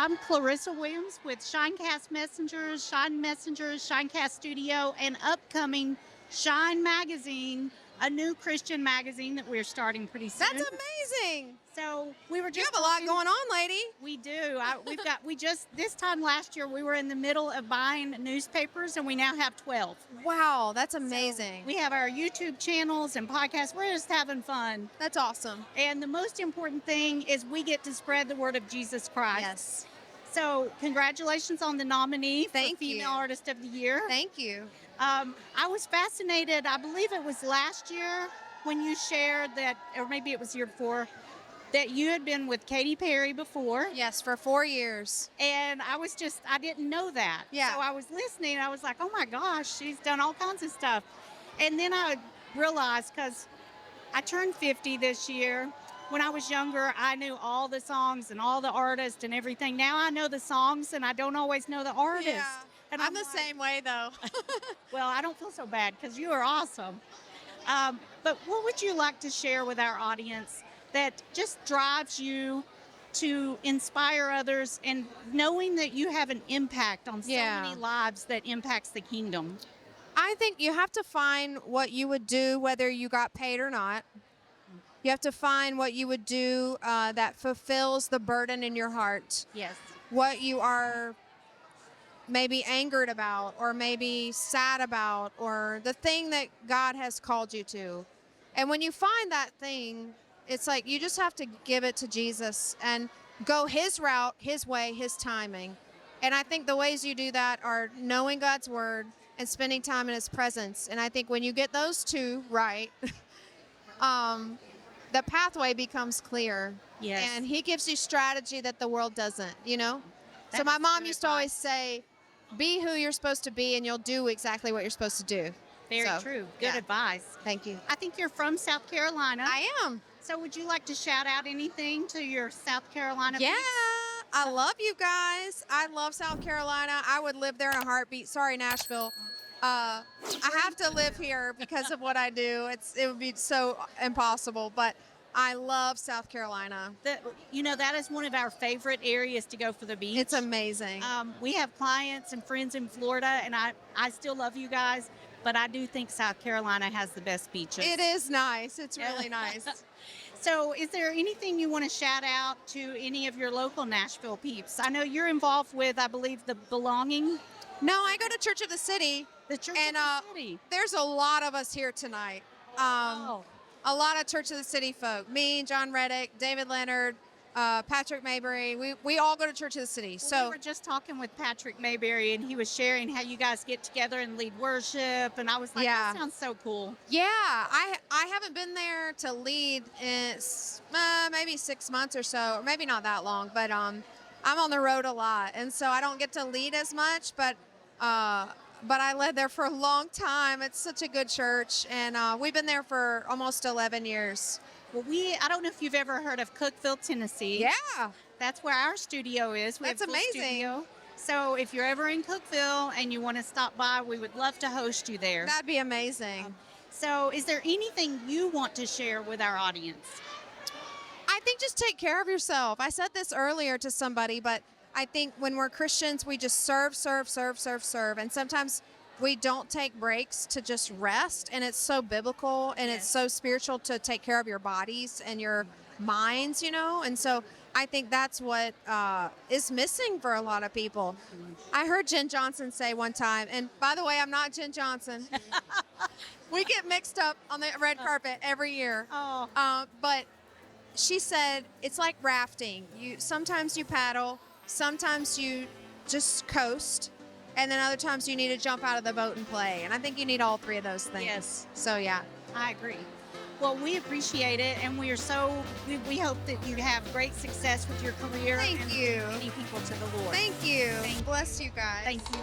I'm Clarissa Williams with ShineCast Messengers, Shine Messengers, ShineCast Studio, and upcoming Shine Magazine, a new Christian magazine that we're starting pretty soon. That's amazing. So we were You just have a lot going on, lady. We do. This time last year, we were in the middle of buying newspapers, and we now have 12. Wow, that's amazing. So we have our YouTube channels and podcasts. We're just having fun. That's awesome. And the most important thing is we get to spread the word of Jesus Christ. Yes. So congratulations on the nominee for Thank Female you. Artist of the Year. Thank you. I was fascinated. I believe it was last year when you shared that, or maybe it was the year before, that you had been with Katy Perry before. Yes, for 4 years. And I didn't know that. Yeah. So I was listening. I was like, oh my gosh, she's done all kinds of stuff. And then I realized, because I turned 50 this year. When I was younger, I knew all the songs and all the artists and everything. Now I know the songs and I don't always know the artists. Yeah. And I'm the same way, though. Well, I don't feel so bad because you are awesome. But what would you like to share with our audience that just drives you to inspire others and knowing that you have an impact on so many lives that impacts the kingdom? I think you have to find what you would do whether you got paid or not. You have to find what you would do that fulfills the burden in your heart. Yes. What you are maybe angered about or maybe sad about, or the thing that God has called you to. And when you find that thing, it's like you just have to give it to Jesus and go his route, his way, his timing. And I think the ways you do that are knowing God's word and spending time in his presence. And I think when you get those two right, the pathway becomes clear. Yes. And he gives you strategy that the world doesn't, you know? That So my is mom good used to always say, be who you're supposed to be and you'll do exactly what you're supposed to do. Very true. Good advice. Thank you. I think you're from South Carolina. I am. So would you like to shout out anything to your South Carolina Yeah. peeps? I love you guys. I love South Carolina. I would live there in a heartbeat. Sorry, Nashville. I have to live here because of what I do. It would be so impossible, but I love South Carolina. That is one of our favorite areas to go for the beach. It's amazing. We have clients and friends in Florida, and I still love you guys, but I do think South Carolina has the best beaches. It is nice. It's really nice. So is there anything you want to shout out to any of your local Nashville peeps? I know you're involved with, I believe, the Belonging. No, I go to Church of the City. The Church of the City. There's a lot of us here tonight. A lot of Church of the City folk. Me, John Reddick, David Leonard, Patrick Mayberry. We all go to Church of the City. We were just talking with Patrick Mayberry, and he was sharing how you guys get together and lead worship, and I was like, that sounds so cool. Yeah, I haven't been there to lead in maybe 6 months or so, or maybe not that long, but I'm on the road a lot, and so I don't get to lead as much, but I led there for a long time. It's such a good church, and we've been there for almost 11 years. Well, I don't know if you've ever heard of Cookeville, Tennessee. Yeah. That's where our studio is. That's amazing. Studio. So if you're ever in Cookeville and you want to stop by, we would love to host you there. That'd be amazing. So is there anything you want to share with our audience? I think just take care of yourself. I said this earlier to somebody, but I think when we're Christians, we just serve. And sometimes we don't take breaks to just rest. And it's so biblical and it's so spiritual to take care of your bodies and your minds, you know. And so I think that's what is missing for a lot of people. I heard Jen Johnson say one time, and by the way, I'm not Jen Johnson. We get mixed up on the red carpet every year. But she said, it's like rafting. Sometimes you paddle. Sometimes you just coast, and then other times you need to jump out of the boat and play. And I think you need all three of those things. Yes. So, yeah. I agree. Well, we appreciate it, and we hope that you have great success with your career. Thank you. Leading people to the Lord. Thank you. Bless you guys. Thank you.